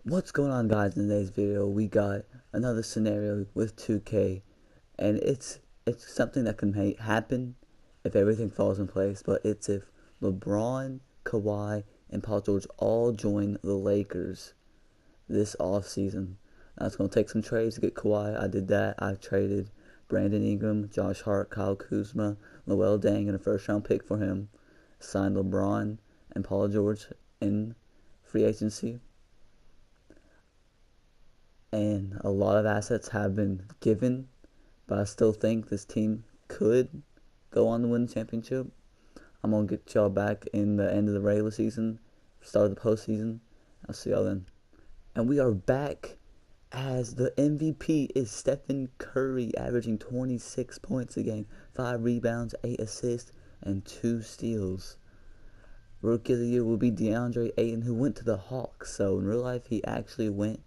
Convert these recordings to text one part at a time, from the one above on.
What's going on, guys? In today's video we got another scenario with 2K, and it's something that can happen if everything falls in place, but it's if LeBron, Kawhi, and Paul George all join the Lakers this offseason. Now it's going to take some trades to get Kawhi. I did that. I traded Brandon Ingram, Josh Hart, Kyle Kuzma, Noel Deng, and a first round pick for him. Signed LeBron and Paul George in free agency, and a lot of assets have been given, but I still think this team could go on to win the championship. I'm going to get y'all back in the end of the regular season, start of the postseason. I'll see y'all then. And we are back as the MVP is Stephen Curry, averaging 26 points a game, 5 rebounds, 8 assists, and 2 steals. Rookie of the Year will be DeAndre Ayton, who went to the Hawks. So in real life, he actually went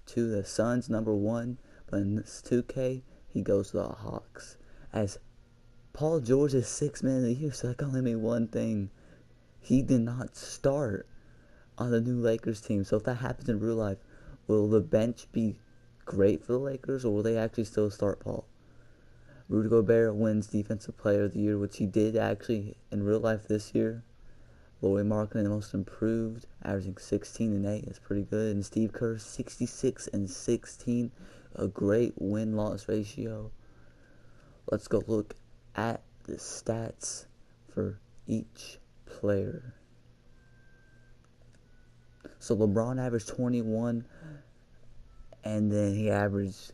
to the Suns, #1, but in this 2K, he goes to the Hawks. As Paul George is 6th man of the year, so that can only mean one thing. He did not start on the new Lakers team. So if that happens in real life, will the bench be great for the Lakers, or will they actually still start Paul? Rudy Gobert wins Defensive Player of the Year, which he did actually in real life this year. Lauri Markkanen, the most improved, averaging 16 and 8. That's pretty good. And Steve Kerr, 66 and 16, a great win-loss ratio. Let's go look at the stats for each player. So LeBron averaged 21, and then he averaged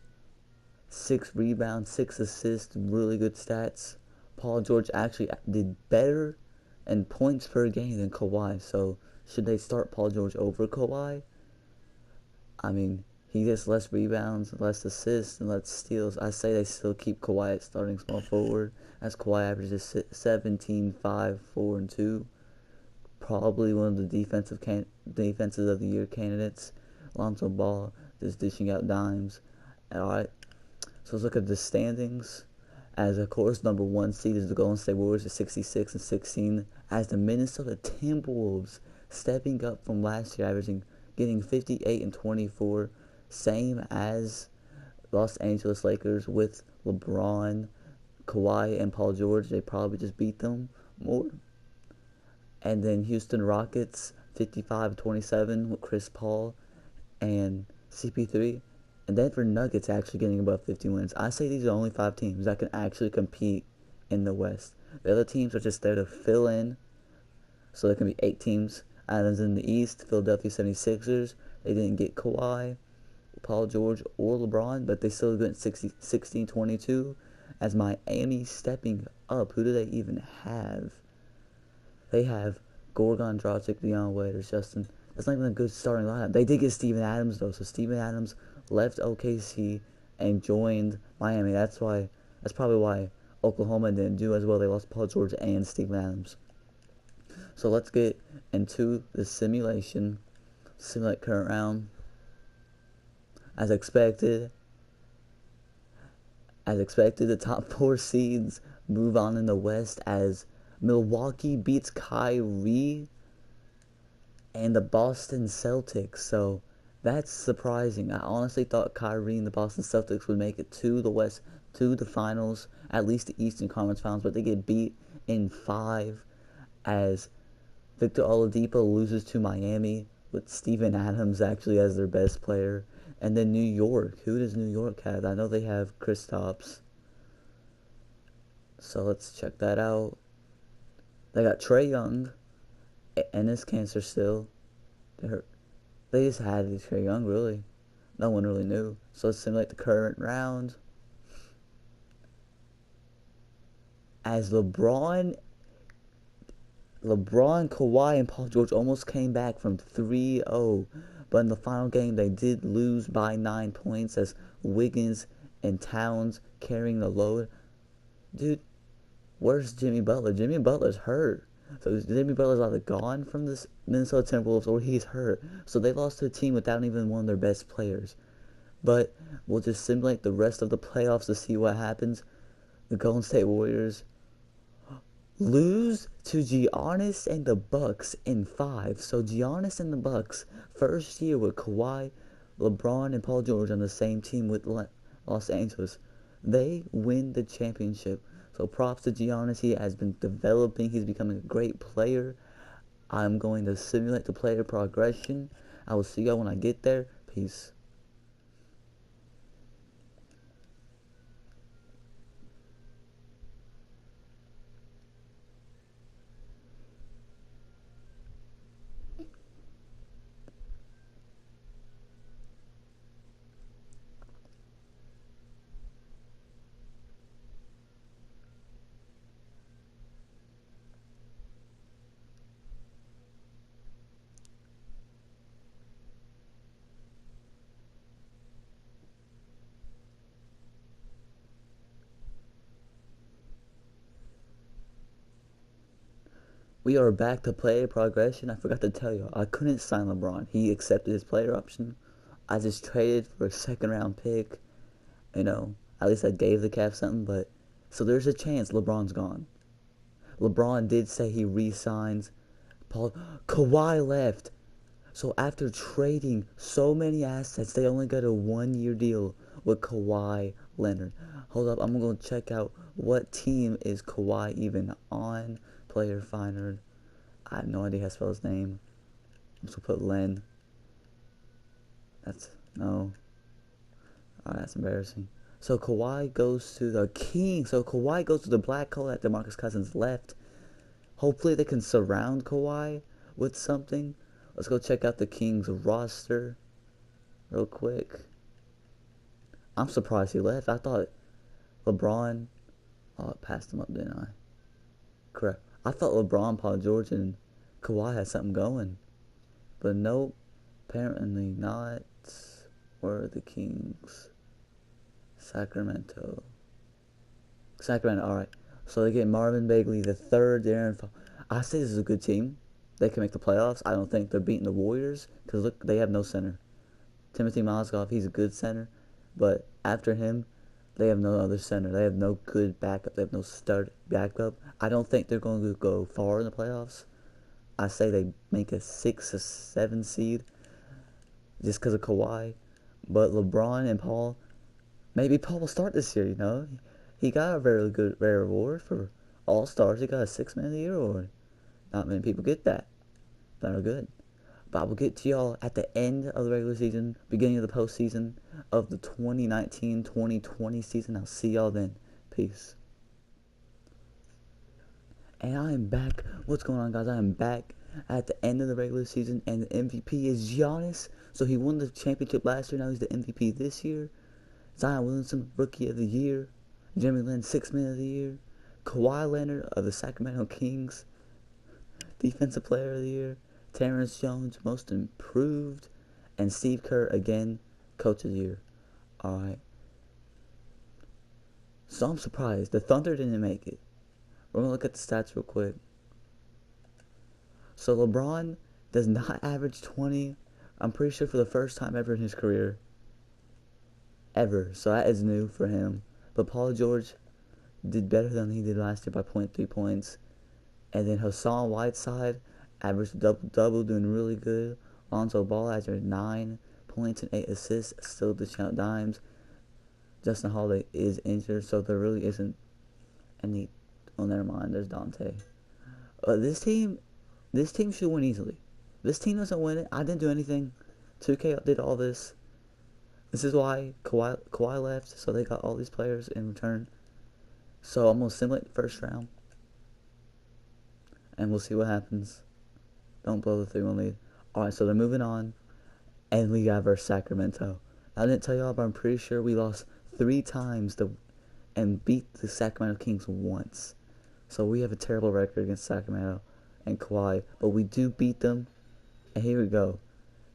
6 rebounds, 6 assists, really good stats. Paul George actually did better and points per game than Kawhi. So should they start Paul George over Kawhi? I mean, he gets less rebounds, less assists, and less steals. I say they still keep Kawhi at starting small forward, as Kawhi averages 17, 5, 4, and 2. Probably one of the defenses of the year candidates. Lonzo Ball just dishing out dimes. Alright, so let's look at the standings. As of course, #1 seed is the Golden State Warriors at 66 and 16. As the Minnesota Timberwolves stepping up from last year, getting 58 and 24, same as Los Angeles Lakers with LeBron, Kawhi, and Paul George. They probably just beat them more. And then Houston Rockets 55-27 with Chris Paul and CP3. And Denver Nuggets actually getting above 50 wins. I say these are only 5 teams that can actually compete in the West. The other teams are just there to fill in. So there can be 8 teams. Adams in the East, Philadelphia 76ers. They didn't get Kawhi, Paul George, or LeBron, but they still went 16-22. As Miami stepping up, who do they even have? They have Gorgon, Dragic, Deion Waiters, Justin. That's not even a good starting lineup. They did get Steven Adams, though. So Steven Adams left OKC and joined Miami. That's probably why Oklahoma didn't do as well. They lost Paul George and Steven Adams. So let's get into the simulation. Simulate current round. As expected, the top 4 seeds move on in the West as Milwaukee beats Kyrie and the Boston Celtics. So that's surprising. I honestly thought Kyrie and the Boston Celtics would make it to the West, to the finals, at least the Eastern Conference Finals, but they get beat in 5 as Victor Oladipo loses to Miami with Steven Adams actually as their best player. And then New York. Who does New York have? I know they have Kristaps. So let's check that out. They got Trae Young and his cancer still. They just had Trae Young, really. No one really knew. So let's simulate the current round. As LeBron, Kawhi, and Paul George almost came back from 3-0. But in the final game, they did lose by 9 points as Wiggins and Towns carrying the load. Dude, where's Jimmy Butler? Jimmy Butler's hurt. So Jimmy Butler's either gone from this Minnesota Timberwolves or he's hurt. So they lost to a team without even one of their best players. But we'll just simulate the rest of the playoffs to see what happens. The Golden State Warriors lose to Giannis and the Bucks in 5. So Giannis and the Bucks, first year with Kawhi, LeBron, and Paul George on the same team with Los Angeles, they win the championship. So props to Giannis. He has been developing. He's becoming a great player. I'm going to simulate the player progression. I will see y'all when I get there. Peace. We are back to player progression. I forgot to tell you, I couldn't sign LeBron. He accepted his player option. I just traded for a second round pick. At least I gave the Cavs something, but so there's a chance LeBron's gone. LeBron did say he re-signs. Kawhi left. So after trading so many assets, they only got a 1-year deal with Kawhi Leonard. Hold up, I'm going to check out what team is Kawhi even on. Player Finder. I have no idea how to spell his name. I'm just going to put Len. No. Alright, that's embarrassing. So Kawhi goes to the Kings. So Kawhi goes to the black hole that DeMarcus Cousins left. Hopefully they can surround Kawhi with something. Let's go check out the Kings roster real quick. I'm surprised he left. I thought LeBron... Oh, I passed him up, didn't I? Correct. I thought LeBron, Paul George, and Kawhi had something going. But nope. Apparently not. Where are the Kings? Sacramento, alright. So they get Marvin Bagley, the third. I say this is a good team. They can make the playoffs. I don't think they're beating the Warriors. Because look, they have no center. Timothy Mozgov, he's a good center. But after him, they have no other center. They have no good backup. They have no start backup. I don't think they're going to go far in the playoffs. I say they make a 6 or 7 seed. Just because of Kawhi. But LeBron and Paul... Maybe Paul will start this year, He got a very good rare award for All-Stars. He got a 6 Man of the Year award. Not many people get that. That are good. But I will get to y'all at the end of the regular season, beginning of the postseason of the 2019-2020 season. I'll see y'all then. Peace. And I am back. What's going on, guys? I am back at the end of the regular season, and the MVP is Giannis. So he won the championship last year. Now he's the MVP this year. Zion Williamson, Rookie of the Year. Jeremy Lin, 6 Man of the Year. Kawhi Leonard of the Sacramento Kings, Defensive Player of the Year. Terrence Jones, Most Improved. And Steve Kerr, again, Coach of the Year. Alright. So I'm surprised. The Thunder didn't make it. We're going to look at the stats real quick. So LeBron does not average 20. I'm pretty sure for the first time ever in his career. Ever. So that is new for him. But Paul George did better than he did last year by 0.3 points. And then Hassan Whiteside averaged a double-double, doing really good. Lonzo Ball averaged 9 points and 8 assists, still dishing out dimes. Justin Holiday is injured, so there really isn't any... Oh, never mind. There's Dante. This team should win easily. This team doesn't win it. I didn't do anything. 2K did all this. This is why Kawhi left, so they got all these players in return. So I'm going to simulate the first round. And we'll see what happens. Don't blow the 3-1 lead. Alright, so they're moving on. And we got versus Sacramento. I didn't tell y'all, but I'm pretty sure we lost 3 times and beat the Sacramento Kings once. So we have a terrible record against Sacramento and Kawhi. But we do beat them. And here we go.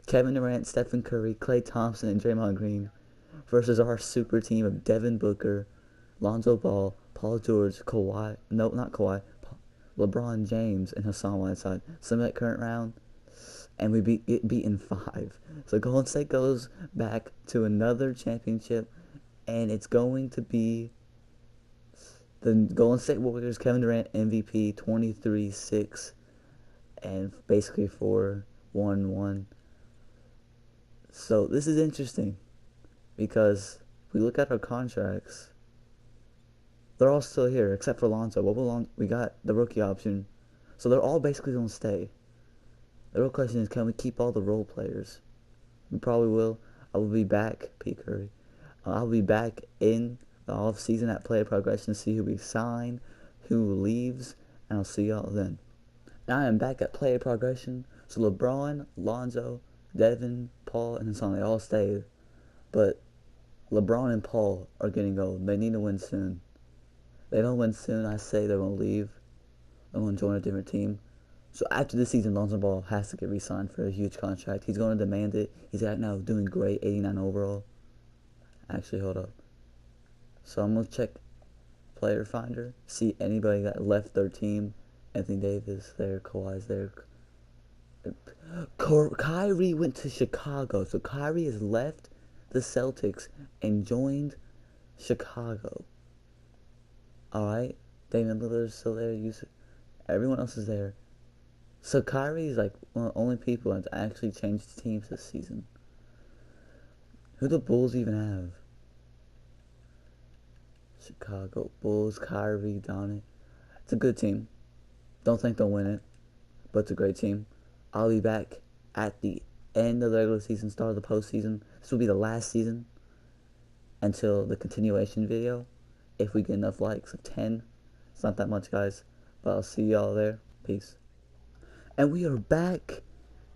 Kevin Durant, Stephen Curry, Klay Thompson, and Draymond Green versus our super team of Devin Booker, Lonzo Ball, Paul George, Kawhi, no, not Kawhi, LeBron James, and Hassan Whiteside. Simulate current round, and we get beaten 5. So Golden State goes back to another championship, and it's going to be The Golden State Warriors, Kevin Durant, MVP, 23, 6, and basically 4, 1, 1. So this is interesting because we look at our contracts. They're all still here except for Lonzo. We got the rookie option, so they're all basically gonna stay. The real question is, can we keep all the role players? We probably will. I will be back, P. Curry. I'll be back in the off season at player progression to see who we sign, who leaves, and I'll see y'all then. Now I am back at player progression. So LeBron, Lonzo, Devin, Paul, and Hassan, they all stayed. But LeBron and Paul are getting old. They need to win soon. They don't win soon, I say they're going to leave. They're going to join a different team. So after this season, Lonzo Ball has to get re-signed for a huge contract. He's going to demand it. He's right now doing great, 89 overall. Actually, hold up. So I'm going to check Player Finder, see anybody that left their team. Anthony Davis there, Kawhi's there. Kyrie went to Chicago. So Kyrie has left the Celtics and joined Chicago. Alright? Damian Lillard's still there. Everyone else is there. So Kyrie is like one of the only people that's actually changed teams this season. Who do the Bulls even have? Chicago Bulls, Kyrie, Donnie. It's a good team. Don't think they'll win it, but it's a great team. I'll be back at the end of the regular season, start of the postseason. This will be the last season until the continuation video. If we get enough likes of 10. It's not that much, guys. But I'll see y'all there. Peace. And we are back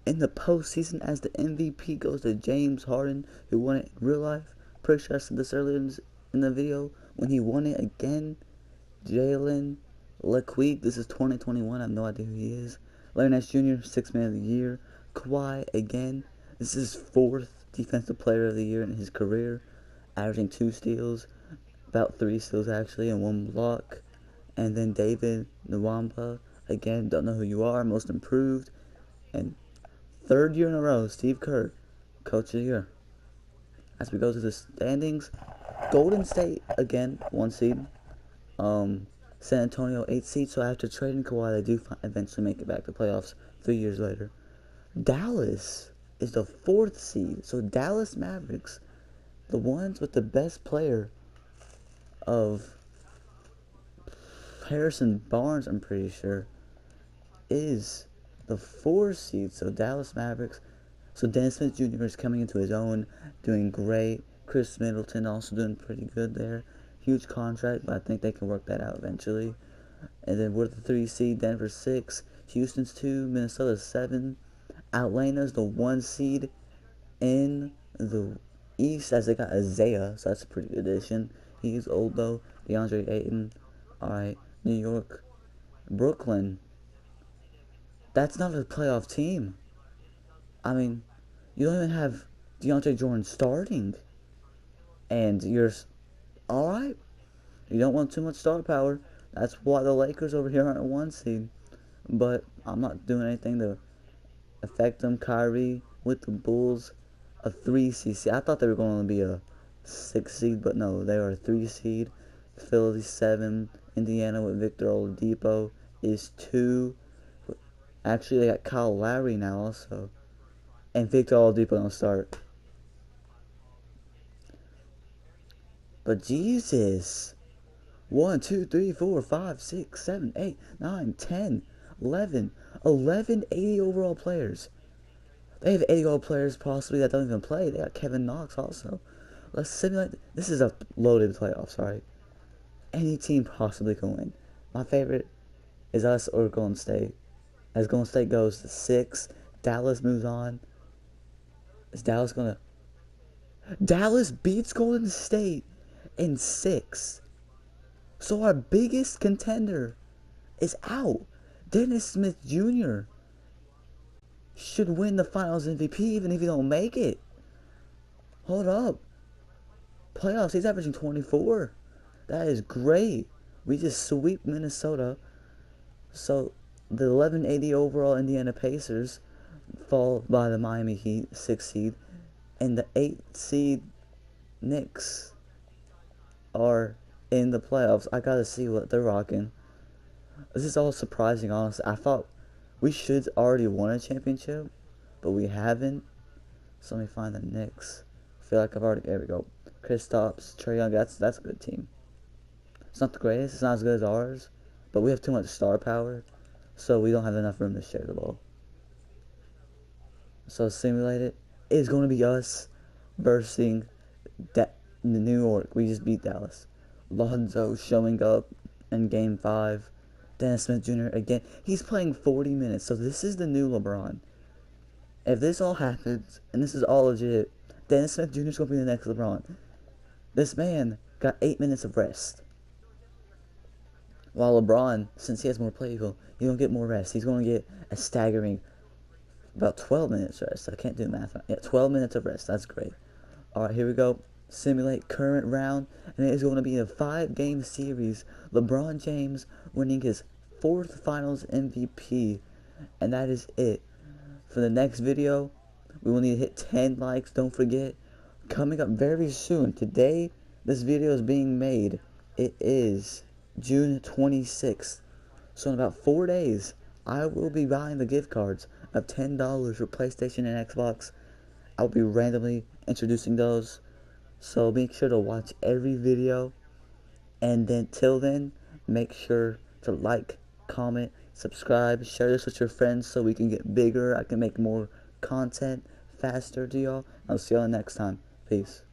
in the postseason as the MVP goes to James Harden, who won it in real life. Pretty sure I said this earlier in the video. When he won it again, Jalen Lecque, this is 2021, I have no idea who he is. Larry Nance Jr., 6th man of the year. Kawhi again, this is 4th defensive player of the year in his career, averaging 2 steals, about 3 steals actually, and 1 block. And then David Nwaba, again, don't know who you are, most improved. And 3rd year in a row, Steve Kerr, coach of the year. As we go to the standings, Golden State, again, 1 seed. San Antonio, 8 seed. So after trading Kawhi, they do eventually make it back to playoffs 3 years later. Dallas is the 4th seed. So Dallas Mavericks, the ones with the best player of Harrison Barnes, I'm pretty sure, is the 4th seed. So Dallas Mavericks. So Dennis Smith Jr. is coming into his own, doing great. Chris Middleton also doing pretty good there. Huge contract, but I think they can work that out eventually. And then we're the 3 seed, Denver 6, Houston's 2, Minnesota 7. Atlanta's the 1 seed in the East, as they got Isaiah, so that's a pretty good addition. He's old though. DeAndre Ayton. Alright, New York. Brooklyn. That's not a playoff team. I mean, you don't even have DeAndre Jordan starting. And you're alright. You don't want too much star power. That's why the Lakers over here aren't a 1 seed. But I'm not doing anything to affect them. Kyrie with the Bulls, a 3 seed. See, I thought they were going to be a 6 seed, but no, they are a 3 seed. Philly 7. Indiana with Victor Oladipo is 2. Actually, they got Kyle Lowry now also. And Victor Oladipo don't start. But Jesus. 1, 2, 3, 4, 5, 6, 7, 8, 9, 10, 11. 11 80 overall players. They have 80 overall players possibly that don't even play. They got Kevin Knox also. Let's simulate. This is a loaded playoffs, right? Any team possibly can win. My favorite is us or Golden State. As Golden State goes to 6, Dallas moves on. Is Dallas gonna... Dallas beats Golden State in 6. So our biggest contender is out. Dennis Smith Jr. should win the Finals MVP even if he don't make it. Hold up. Playoffs, he's averaging 24. That is great. We just sweep Minnesota. So the 1180 overall Indiana Pacers fall by the Miami Heat, 6th seed. And the 8th seed Knicks are in the playoffs. I gotta see what they're rocking. This is all surprising, honestly. I thought we should already won a championship, but we haven't. So let me find the Knicks. I feel like I've already. There we go. Kristaps, Trae Young. That's a good team. It's not the greatest. It's not as good as ours, but we have too much star power, so we don't have enough room to share the ball. So simulate it. It's going to be us versus New York. We just beat Dallas. Lonzo showing up in Game 5. Dennis Smith Jr. again. He's playing 40 minutes, so this is the new LeBron. If this all happens, and this is all legit, Dennis Smith Jr. is going to be the next LeBron. This man got 8 minutes of rest. While LeBron, since he has more play, he's going to get more rest. He's going to get a staggering about 12 minutes rest. I can't do math. Yeah, 12 minutes of rest. That's great. Alright, here we go. Simulate current round. And it is going to be a 5-game series. LeBron James winning his 4th finals MVP. And that is it. For the next video, we will need to hit 10 likes. Don't forget, coming up very soon. Today, this video is being made. It is June 26th. So in about 4 days, I will be buying the gift cards of $10 for PlayStation and Xbox. I'll be randomly introducing those. So make sure to watch every video. And then till then, make sure to like, comment, subscribe, share this with your friends so we can get bigger. I can make more content faster to y'all. I'll see y'all next time. Peace.